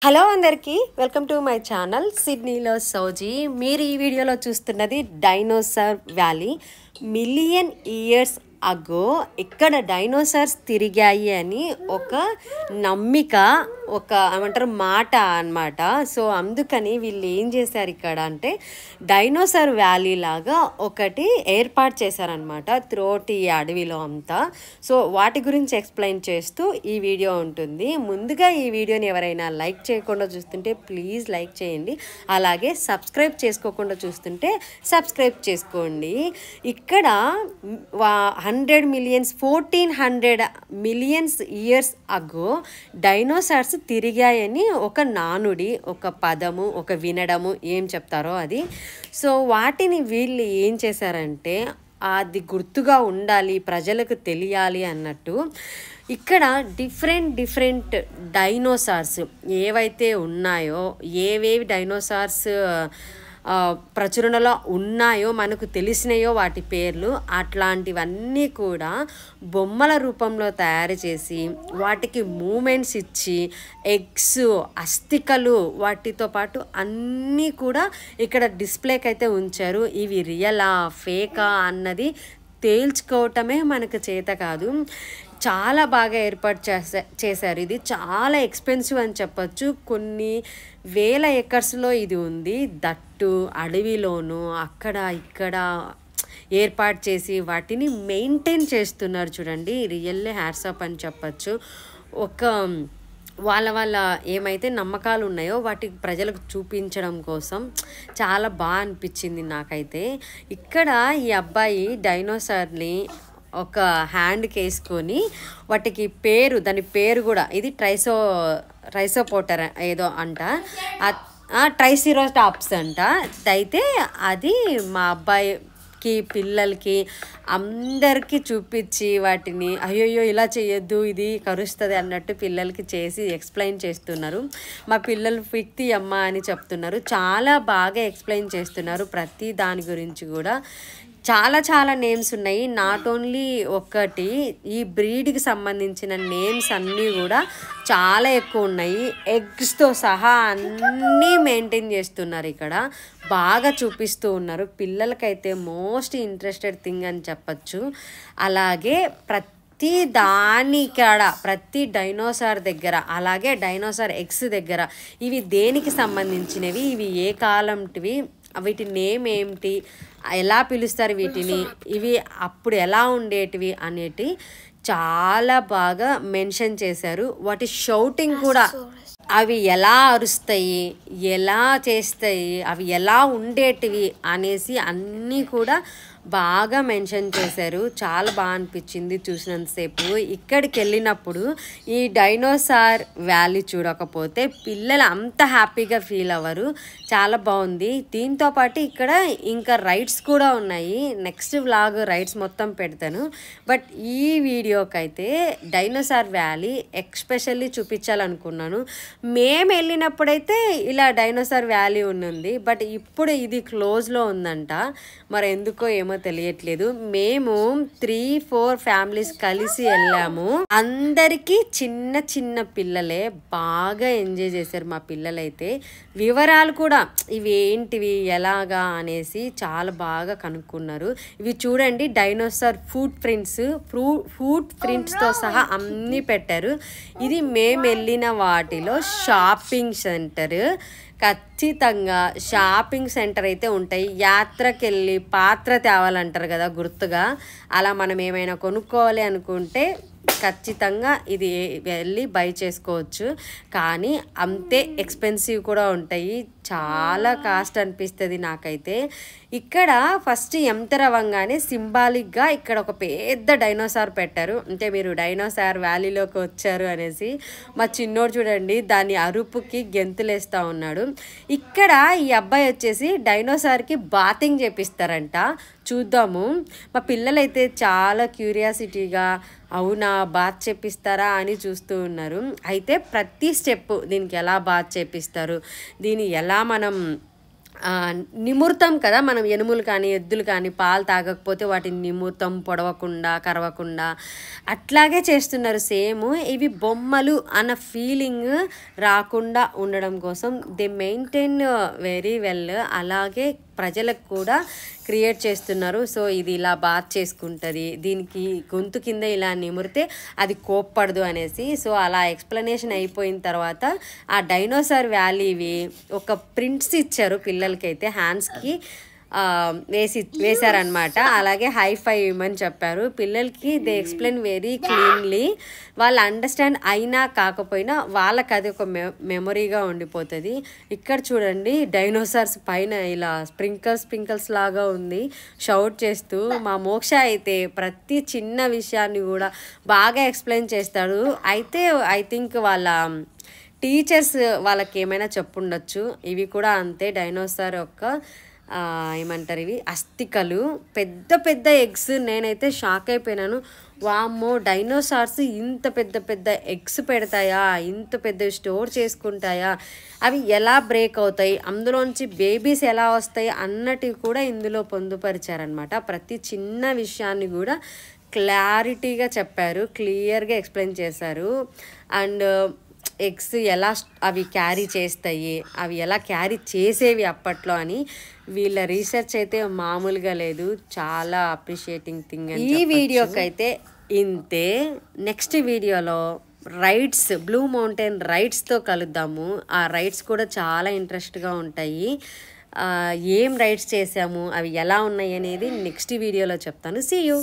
Hello అందరికీ welcome to my channel సిడ్నీలో సౌజీ. మీరు ఈ వీడియోలో చూస్తున్నది dinosaur valley. Million years ago ఇక్కడ డైనోసార్స్ తిరిగాయి అని ఒక నమ్మిక, ఒక ఏమంటారు మాట అన్నమాట. సో అందుకని వీళ్ళు ఏం చేశారు ఇక్కడ అంటే డైనోసార్ వ్యాలీ లాగా ఒకటి ఏర్పాటు చేశారనమాట త్రోట్ ఈ అడవిలో అంతా. సో వాటి గురించి ఎక్స్ప్లెయిన్ చేస్తూ ఈ వీడియో ఉంటుంది. ముందుగా ఈ వీడియోని ఎవరైనా లైక్ చేయకుండా చూస్తుంటే ప్లీజ్ లైక్ చేయండి, అలాగే సబ్స్క్రైబ్ చేసుకోకుండా చూస్తుంటే సబ్స్క్రైబ్ చేసుకోండి. ఇక్కడ 100 millions 1400 millions years ago dinosaurs తిరిగాయని ఒక నానుడి, ఒక పదము, ఒక వినడము, ఏం చెప్తారో అది. సో వాటిని వీళ్ళు ఏం చేశారంటే అది గుర్తుగా ఉండాలి, ప్రజలకు తెలియాలి అన్నట్టు ఇక్కడ డిఫరెంట్ డైనోసార్స్ ఏవైతే ఉన్నాయో, ఏవేవి డైనోసార్స్ ప్రచురణలో ఉన్నాయో మనకు తెలిసినాయో వాటి పేర్లు, అట్లాంటివన్నీ కూడా బొమ్మల రూపంలో తయారు చేసి వాటికి మూమెంట్స్ ఇచ్చి ఎగ్స్, అస్థికలు వాటితో పాటు అన్నీ కూడా ఇక్కడ డిస్ప్లేకి అయితే ఉంచారు. ఇవి రియలా ఫేకా అన్నది తేల్చుకోవటమే మనకు చేత కాదు. చాలా బాగా ఏర్పాటు చేశారు. ఇది చాలా ఎక్స్పెన్సివ్ అని చెప్పచ్చు. కొన్ని వేల ఎకర్స్లో ఇది ఉంది, దట్టు అడవిలోను అక్కడ ఇక్కడ ఏర్పాటు చేసి వాటిని మెయింటైన్ చేస్తున్నారు. చూడండి, రియల్లీ హ్యాట్స్ ఆఫ్ అని చెప్పచ్చు. ఒక వాళ్ళ ఏమైతే నమ్మకాలు ఉన్నాయో వాటికి ప్రజలకు చూపించడం కోసం చాలా బాగా అనిపించింది నాకైతే. ఇక్కడ ఈ అబ్బాయి డైనోసార్ని ఒక హ్యాండ్కి వేసుకొని వాటికి పేరు, దాని పేరు కూడా ఇది ట్రైసోపోటర్ ఏదో అంట, ట్రైసిరోటాప్స్ అంట. అయితే అది మా అబ్బాయికి, పిల్లలకి అందరికీ చూపించి వాటిని అయ్యో ఇలా చేయొద్దు, ఇది కరుస్తుంది అన్నట్టు పిల్లలకి చేసి ఎక్స్ప్లెయిన్ చేస్తున్నారు. మా పిల్లలు ఫిక్తి అమ్మ అని చెప్తున్నారు. చాలా బాగా ఎక్స్ప్లెయిన్ చేస్తున్నారు ప్రతి దాని గురించి కూడా. చాలా నేమ్స్ ఉన్నాయి, నాట్ ఓన్లీ ఒకటి. ఈ బ్రీడ్కి సంబంధించిన నేమ్స్ అన్నీ కూడా చాలా ఎక్కువ ఉన్నాయి. ఎగ్స్తో సహా అన్నీ మెయింటైన్ చేస్తున్నారు ఇక్కడ, బాగా చూపిస్తూ ఉన్నారు. పిల్లలకైతే మోస్ట్ ఇంట్రెస్టెడ్ థింగ్ అని చెప్పచ్చు. అలాగే ప్రతి దానికాడ, ప్రతి డైనోసార్ దగ్గర, అలాగే డైనోసార్ ఎగ్స్ దగ్గర ఇవి దేనికి సంబంధించినవి, ఇవి ఏ కాలంటివి, వీటి నేమ్ ఏమిటి, ఎలా పిలుస్తారు వీటిని, ఇవి అప్పుడు ఎలా ఉండేటివి అనేటి చాలా బాగా మెన్షన్ చేశారు. వాటి షౌటింగ్ కూడా, అవి ఎలా అరుస్తాయి, ఎలా చేస్తాయి, అవి ఎలా ఉండేటివి అనేసి అన్నీ కూడా బాగా మెన్షన్ చేశారు. చాలా బాగా అనిపించింది చూసినంతసేపు. ఇక్కడికి వెళ్ళినప్పుడు ఈ డైనోసార్ వ్యాలీ చూడకపోతే పిల్లలు అంత హ్యాపీగా ఫీల్ అవ్వరు. చాలా బాగుంది. దీంతో పాటు ఇక్కడ ఇంకా రైడ్స్ కూడా ఉన్నాయి. నెక్స్ట్ వ్లాగ్ రైడ్స్ మొత్తం పెడతాను. బట్ ఈ వీడియోకైతే డైనోసార్ వ్యాలీ ఎక్స్పెషల్లీ చూపించాలనుకున్నాను. మేము వెళ్ళినప్పుడైతే ఇలా డైనోసార్ వ్యాలీ ఉన్నది, బట్ ఇప్పుడు ఇది క్లోజ్లో ఉందంట. మరి ఎందుకో ఏమో తెలియట్లేదు. మేము 3-4 ఫ్యామిలీస్ కలిసి వెళ్ళాము. అందరికీ చిన్న పిల్లలే బాగా ఎంజాయ్ చేశారు. మా పిల్లలైతే వివరాలు కూడా ఇవి ఏంటివి ఎలాగా అనేసి చాలా బాగా కనుక్కున్నారు. ఇవి చూడండి, డైనోసార్ ఫుట్ ప్రింట్స్తో సహా అన్నీ పెట్టారు. ఇది మేము వెళ్ళిన వాటిలో షాపింగ్ సెంటర్. ఖచ్చితంగా షాపింగ్ సెంటర్ అయితే ఉంటాయి. యాత్రకి వెళ్ళి పాత్ర తేవాలంటారు కదా గుర్తుగా, అలా మనం ఏమైనా కొనుక్కోవాలి అనుకుంటే ఖచ్చితంగా ఇది వెళ్ళి బై చేసుకోవచ్చు. కానీ అంతే ఎక్స్పెన్సివ్ కూడా ఉంటాయి. చాలా కాస్ట్ అనిపిస్తుంది నాకైతే. ఇక్కడ ఫస్ట్ ఎంటర్ అవ్వగానే సింబాలిక్గా ఇక్కడ ఒక పెద్ద డైనోసార్ పెట్టారు, అంటే మీరు డైనోసార్ వ్యాలీలోకి వచ్చారు అనేసి. మా చిన్నోడు చూడండి దాని అరుపుకి గెంతులేస్తూ ఉన్నాడు. ఇక్కడ ఈ అబ్బాయి వచ్చేసి డైనోసార్కి బాతింగ్ చేపిస్తారంట. చూద్దాము. మా పిల్లలైతే చాలా క్యూరియాసిటీగా అవునా బాత్ చేపిస్తారా అని చూస్తూ ఉన్నారు. అయితే ప్రతి స్టెప్ దీనికి ఎలా బాత్ చేపిస్తారు, దీన్ని ఎలా మనం నిమురుతాం కదా మనం, ఎనుములు కానీ ఎద్దులు కానీ పాలు తాగకపోతే వాటిని నిమురుతాం, పొడవకుండా కరవకుండా. అట్లాగే చేస్తున్నారు సేమ్. ఇవి బొమ్మలు అన్న ఫీలింగ్ రాకుండా ఉండడం కోసం దే మెయింటైన్ వెరీ వెల్. అలాగే ప్రజలకు కూడా క్రియేట్ చేస్తున్నారు. సో ఇది ఇలా బాత్ చేసుకుంటుంది, దీనికి గొంతు కింద ఇలా నిమురితే అది కోప్పడదు అనేసి. సో అలా ఎక్స్ప్లెనేషన్ అయిపోయిన తర్వాత ఆ డైనోసార్ వ్యాలీవి ఒక ప్రింట్స్ ఇచ్చారు పిల్లలకైతే, హ్యాండ్స్కి వేశారనమాట. అలాగే హైఫై ఇవ్వమని చెప్పారు పిల్లలకి. They explain very cleanly. వాళ్ళు అండర్స్టాండ్ అయినా కాకపోయినా వాళ్ళకి అది ఒక మెమొరీగా ఉండిపోతుంది. ఇక్కడ చూడండి డైనోసార్స్ పైన ఇలా స్ప్రింకల్స్ లాగా ఉంది షౌట్ చేస్తూ. మా మోక్ష అయితే ప్రతి చిన్న విషయాన్ని కూడా బాగా ఎక్స్ప్లెయిన్ చేస్తాడు. అయితే ఐ థింక్ వాళ్ళ టీచర్స్ వాళ్ళకి ఏమైనా చెప్పుండొచ్చు. ఇవి కూడా అంతే, డైనోసార్ యొక్క ఏమంటారు ఇవి అస్థికలు, పెద్ద పెద్ద ఎగ్స్. నేనైతే షాక్ అయిపోయినాను, వామ్మో డైనోసార్స్ ఇంత పెద్ద పెద్ద ఎగ్స్ పెడతాయా, ఇంత పెద్ద స్టోర్ చేసుకుంటాయా, అవి ఎలా బ్రేక్ అవుతాయి, అందులోంచి బేబీస్ ఎలా వస్తాయి అన్నటివి కూడా ఇందులో పొందుపరిచారనమాట. ప్రతి చిన్న విషయాన్ని కూడా క్లారిటీగా చెప్పారు, క్లియర్గా ఎక్స్ప్లెయిన్ చేశారు. అండ్ ఎగ్స్ ఎలా అవి క్యారీ చేస్తాయి, అవి ఎలా క్యారీ చేసేవి అప్పట్లో అని వీళ్ళ రీసెర్చ్ అయితే మామూలుగా లేదు. చాలా అప్రిషియేటింగ్ థింగ్. ఈ వీడియోకి అయితే ఇంతే. నెక్స్ట్ వీడియోలో రైడ్స్, బ్లూ మౌంటైన్ రైడ్స్తో కలుద్దాము. ఆ రైడ్స్ కూడా చాలా ఇంట్రెస్ట్గా ఉంటాయి. ఏం రైడ్స్ చేసాము, అవి ఎలా ఉన్నాయి అనేది నెక్స్ట్ వీడియోలో చెప్తాను. See you.